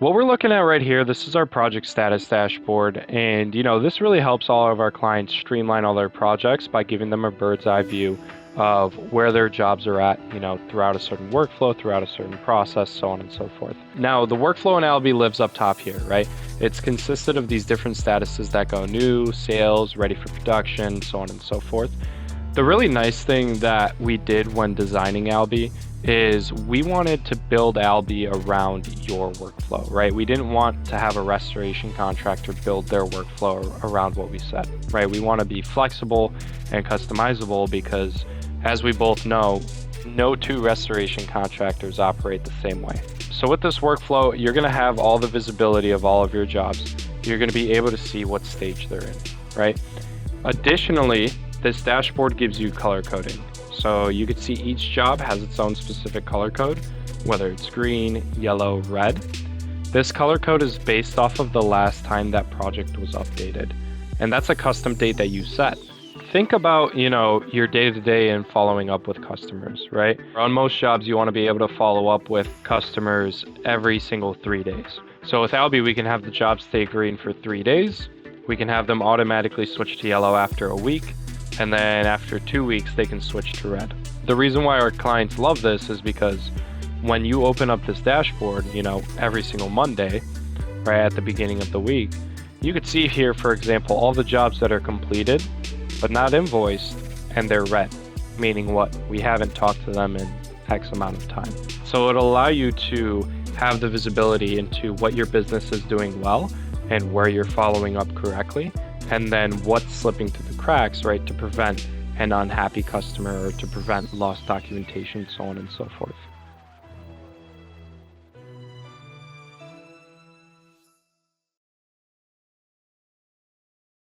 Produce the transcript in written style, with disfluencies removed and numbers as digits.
What we're looking at right here, this is our project status dashboard. And, this really helps all of our clients streamline all their projects by giving them a bird's eye view of where their jobs are at, throughout a certain workflow, throughout a certain process, so on and so forth. Now, the workflow in Albi lives up top here, right? It's consisted of these different statuses that go new, sales, ready for production, so on and so forth. The really nice thing that we did when designing Albi is we wanted to build Albi around your workflow, right? We didn't want to have a restoration contractor build their workflow around what we said, right? We want to be flexible and customizable because, as we both know, no two restoration contractors operate the same way. So with this workflow, you're going to have all the visibility of all of your jobs. You're going to be able to see what stage they're in, right? Additionally, this dashboard gives you color coding. So you can see each job has its own specific color code, whether it's green, yellow, red. This color code is based off of the last time that project was updated. And that's a custom date that you set. Think about, your day-to-day and following up with customers, right? On most jobs, you want to be able to follow up with customers every single 3 days. So with Albi, we can have the jobs stay green for 3 days. We can have them automatically switch to yellow after a week. And then after 2 weeks, they can switch to red. The reason why our clients love this is because when you open up this dashboard, every single Monday, right at the beginning of the week, you could see here, for example, all the jobs that are completed, but not invoiced, and they're red, meaning what? We haven't talked to them in X amount of time. So it'll allow you to have the visibility into what your business is doing well and where you're following up correctly, and then what's slipping through the cracks, right, to prevent an unhappy customer or to prevent lost documentation, so on and so forth.